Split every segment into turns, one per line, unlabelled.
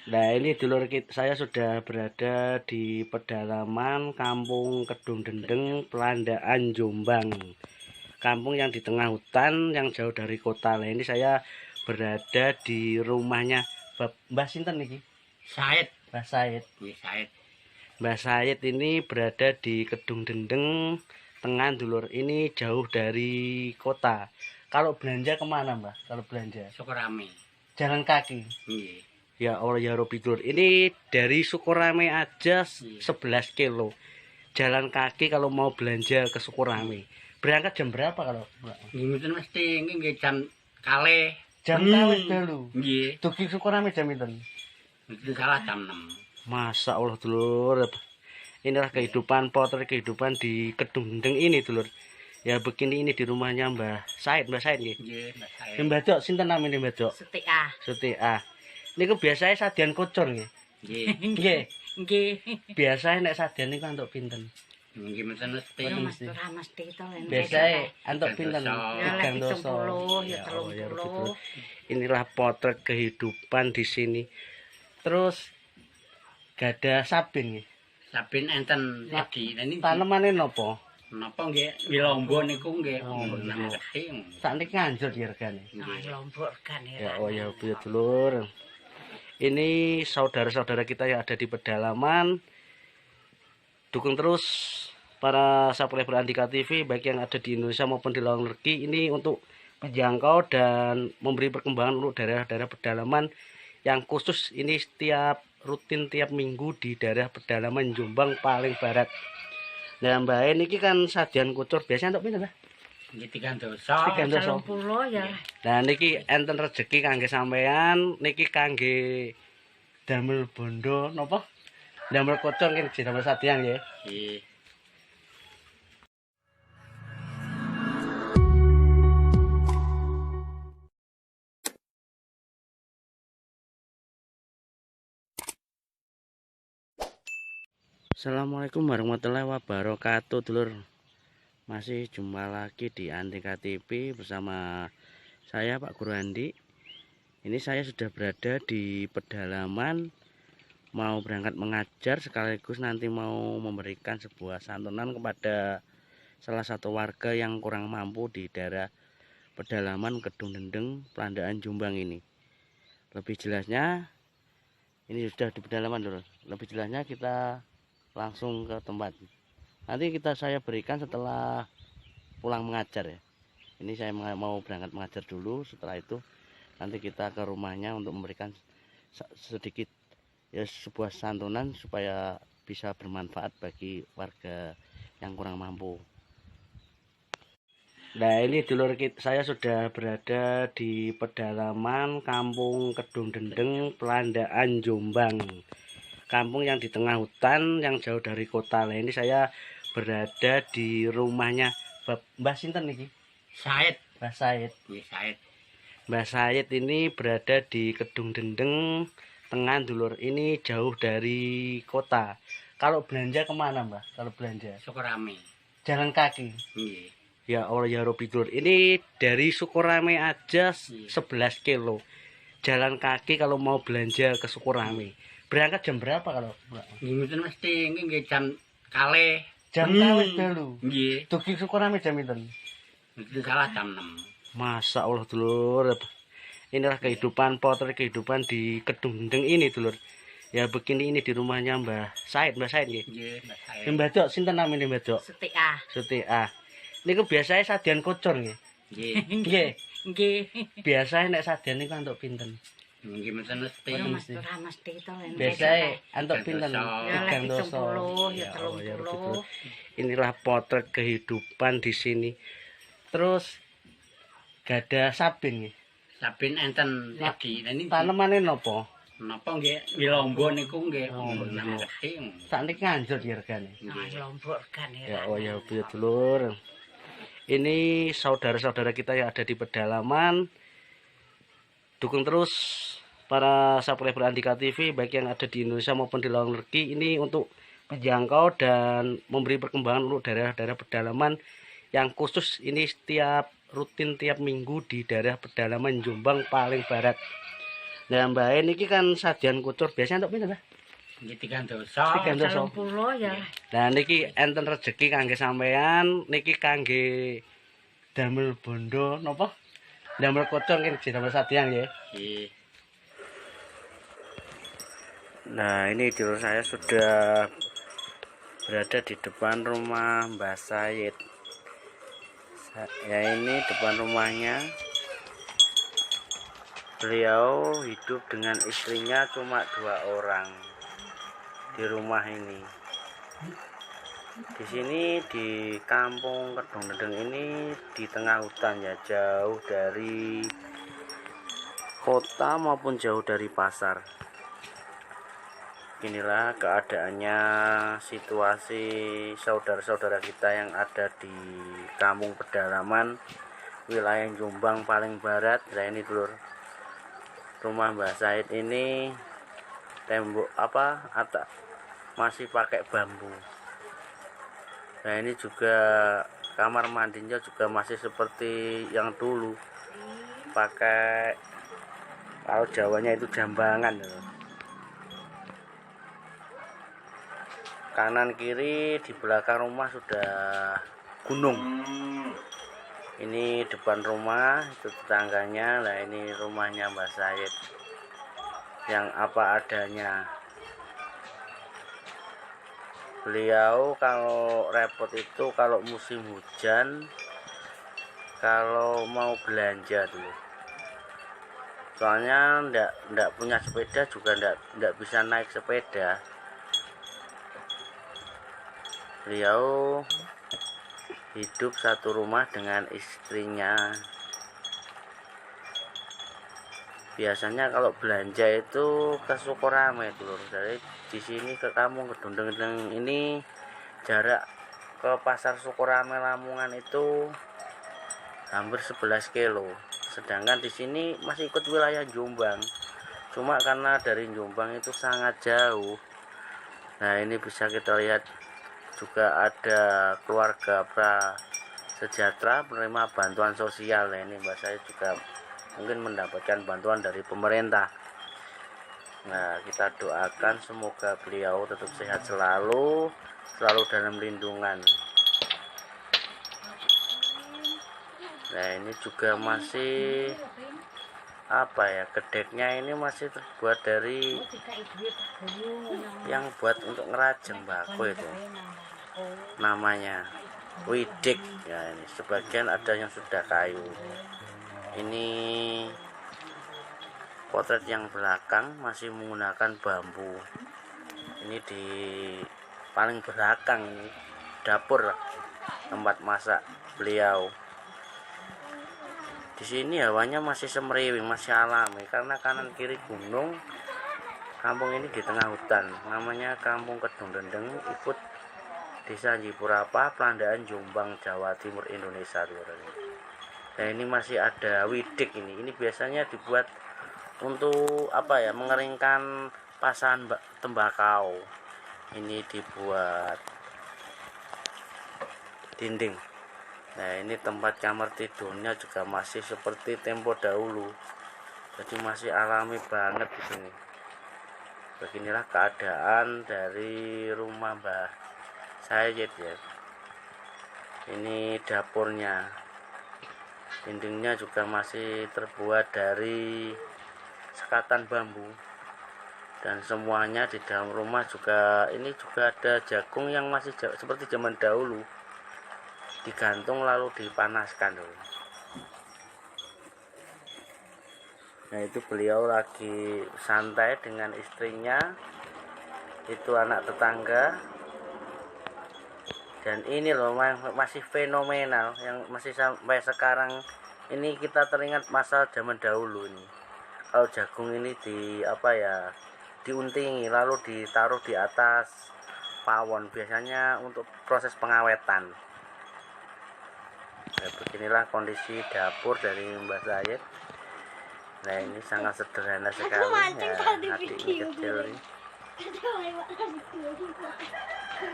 Nah, ini dulur saya sudah berada di pedalaman Kampung Kedung Dendeng, Pelandaan, Jombang. Kampung yang di tengah hutan, yang jauh dari kota. Nah, ini saya berada di rumahnya Mbah Sinten niki?
Said.
Mbah Said.
Said.
Mbah Said ini berada di Kedung Dendeng, tengah dulur. Ini jauh dari kota. Kalau belanja kemana, Mbah? Kalau belanja?
Sukorame.
Jalan kaki.
Nggih.
Ya Allah ya Robi dulur. Ini dari Sukorame aja 11 kilo. Jalan kaki kalau mau belanja ke Sukorame. Berangkat jam berapa kalau?
Nggih mesti nggih jam kalih.
Jam kalih dalu.
Nggih.
Dugi Sukorame jam pinten?
Itu salah jam 6.
Masa Allah dulur. Inilah kehidupan, potret kehidupan di Kedung Dendeng ini dulur. Ya begini ini di rumahnya Mbah Said nggih.
Nggih, Mbak Said.
Mbah Dok sinten namine Mbah Dok?
Setia.
Setia. Niku biasanya sadian kocor nggih.
Nggih.
Nggih.
Nggih.
Biasanya nek sadian niku antuk pinten?
Nggih mesti mesti.
Mas ora mesti to.
Biasanya antuk pinten?
Ya 30 ya 30.
Inilah potret kehidupan di sini. Terus gada sabin nggih.
Sabin enten lagi. Ini
Tanemane napa?
napa nggih Lombok niku nggih.
Sakniki nganjur ya regane.
Lombok kan
Ya oh ya dulur. Ini saudara-saudara kita yang ada di pedalaman. Dukung terus para subscriber Andika TV baik yang ada di Indonesia maupun di luar negeri ini untuk menjangkau dan memberi perkembangan untuk daerah-daerah pedalaman yang khusus ini rutin tiap minggu di daerah pedalaman Jombang paling barat. Nah Mbak niki kan sadian kucur biasanya untuk pinten Mbak?
Nggih 3 dosa.
30 ya.
Nah niki enten rezeki kangge sampean, niki kangge damel bondo napa? Damel kocor nggih damel sadian nggih.
Nggih.
Assalamualaikum warahmatullahi wabarakatuh dulur. Masih jumpa lagi di Andika TV bersama saya Pak Guru Andi. Ini saya sudah berada di pedalaman, mau berangkat mengajar sekaligus nanti mau memberikan sebuah santunan kepada salah satu warga yang kurang mampu di daerah pedalaman Kedung Dendeng, Pelandaan, Jombang ini. Lebih jelasnya ini sudah di pedalaman dulu. Lebih jelasnya kita langsung ke tempat. Nanti saya berikan setelah pulang mengajar ya. Ini saya mau berangkat mengajar dulu, setelah itu nanti kita ke rumahnya untuk memberikan sedikit ya sebuah santunan supaya bisa bermanfaat bagi warga yang kurang mampu. Nah ini dulur saya sudah berada di pedalaman Kampung Kedung Dendeng, Pelandaan, Jombang. Kampung yang di tengah hutan, yang jauh dari kota. Nah ini saya berada di rumahnya Mbah Sinten niki?
Said.
Mbah Said.
Nggih Said.
Mbah Said ini berada di Kedung Dendeng, tengah dulur. Ini jauh dari kota. Kalau belanja kemana Mbah? Kalau belanja?
Sukorame.
Jalan kaki.
Nggih.
Ya Allah ya Robi dulur. Ini dari Sukorame aja 11 kilo. Jalan kaki kalau mau belanja ke Sukorame. Berangkat jam berapa kalau?
Nggih mesti nggih jam kalih.
Jam kalih dalu.
Nggih.
Dugi Sukorame jam pinten?
Itu salah jam 6.
Masa Allah dulur. Inilah kehidupan, potret kehidupan di Kedung Dendeng ini dulur. Ya begini ini di rumahnya Mbah Said nggih.
Nggih, Mbak Said.
Mbah Dok sinten namine Mbah Dok?
Setia.
Setia. Niku biasanya sadian kocor nggih.
Nggih.
Nggih.
Nggih.
Biasanya nek sadian niku antuk pinten?
Nggih mesti.
Ora mesti to.
Biasanya antuk pinten?
Ya 30 ya 30.
Inilah potret kehidupan di sini. Terus gada sabin nggih.
Sabin enten lagi. Ini
Tanemane napa?
napa nggih Lombok niku nggih.
Sakniki nganjur ya regane.
Lombok kan
Ya oh ya dulur. Ini saudara-saudara kita yang ada di pedalaman. Dukung terus para subscriber Andika TV baik yang ada di Indonesia maupun di luar negeri ini untuk menjangkau dan memberi perkembangan untuk daerah-daerah pedalaman yang khusus ini rutin tiap minggu di daerah pedalaman Jombang paling barat. Nah, Mbak niki kan sajian kucur biasa untuk pinten, Mbak?
Nggih 3 dosa.
3 dosa.
30 ya.
Nah, niki enten rezeki kangge sampean, niki kangge damel bondo napa? Damel kucur nggih damel sajian nggih.
Nggih.
Nah, ini dulur saya sudah berada di depan rumah Mbah Said. Ya, ini depan rumahnya. Beliau hidup dengan istrinya cuma 2 orang di rumah ini. Di sini di kampung Kedung Dendeng ini di tengah hutan ya, jauh dari kota maupun jauh dari pasar. Inilah keadaannya, situasi saudara-saudara kita yang ada di kampung pedalaman wilayah Jombang paling barat. Nah, ini dulur, rumah Mbah Said ini tembok atap masih pakai bambu. Nah, ini juga kamar mandinya juga masih seperti yang dulu, pakai, kalau Jawanya itu jambangan. Kanan kiri di belakang rumah sudah gunung. Ini depan rumah, itu tetangganya. Nah, ini rumahnya Mbah Said yang apa adanya. Beliau kalau repot itu kalau musim hujan, kalau mau belanja dulu. Soalnya ndak punya sepeda juga, ndak bisa naik sepeda. Beliau hidup satu rumah dengan istrinya. Biasanya kalau belanja itu ke Sukorame dulu. Dari di sini ke kampung Kedung Dendeng ini jarak ke pasar Sukorame Lamongan itu hampir 11 kilo. Sedangkan di sini masih ikut wilayah Jombang. Cuma karena dari Jombang itu sangat jauh. Nah, ini bisa kita lihat juga ada keluarga prasejahtera menerima bantuan sosial. Nah, ini Mbak saya juga mungkin mendapatkan bantuan dari pemerintah. Nah, kita doakan semoga beliau tetap sehat selalu dalam lindungan. Nah, ini juga masih gedeknya ini masih terbuat dari yang buat untuk ngerajeng bako itu, namanya widik ya. Ini sebagian ada yang sudah kayu. Ini potret yang belakang masih menggunakan bambu. Ini di paling belakang ini dapur tempat masak beliau. Di sini hawanya masih semriwing, masih alami karena kanan kiri gunung. Kampung ini di tengah hutan, namanya Kampung Kedung Dendeng, ikut Desa Jipurapa, Pandaan Jombang, Jawa Timur, Indonesia. Nah, ini masih ada widik ini. Ini biasanya dibuat untuk mengeringkan pasahan tembakau. Ini dibuat dinding. Nah, ini tempat kamar tidurnya juga masih seperti tempo dahulu. Jadi masih alami banget di sini. Beginilah keadaan dari rumah Mbah Said ya. Ini dapurnya. Dindingnya juga masih terbuat dari sekatan bambu. Dan semuanya di dalam rumah juga, ini juga ada jagung yang masih seperti zaman dahulu. Digantung lalu dipanaskan dulu. Nah, itu beliau lagi santai dengan istrinya, itu anak tetangga. Dan ini loh masih fenomenal, yang masih sampai sekarang ini kita teringat masa zaman dahulu ini. Kalau jagung ini diuntingi lalu ditaruh di atas pawon, biasanya untuk proses pengawetan. Nah, beginilah kondisi dapur dari Mbah Said. Nah, ini sangat sederhana sekali ya, adik kecil ini.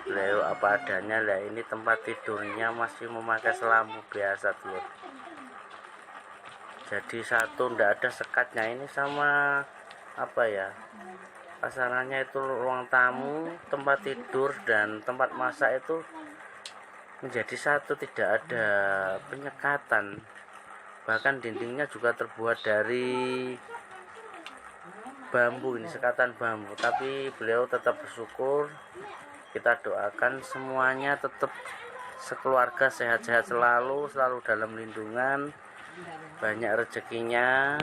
Beliau apa adanya. Lah, ini tempat tidurnya masih memakai selambu biasa tuh. Jadi satu ndak ada sekatnya, ini sama apa ya, kasarannya itu ruang tamu, tempat tidur dan tempat masak itu menjadi satu, tidak ada penyekatan. Bahkan dindingnya juga terbuat dari bambu, ini sekatan bambu, tapi beliau tetap bersyukur. Kita doakan semuanya tetap sekeluarga sehat-sehat selalu dalam lindungan, banyak rezekinya.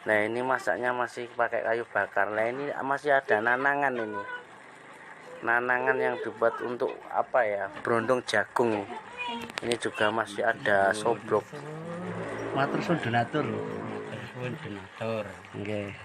Nah ini masaknya masih pakai kayu bakar. Nah ini masih ada nanangan, ini nanangan yang dibuat untuk apa ya, berondong jagung. Ini juga masih ada soblok. Matur suwun donatur.
Matur suwun donatur.
Nggih.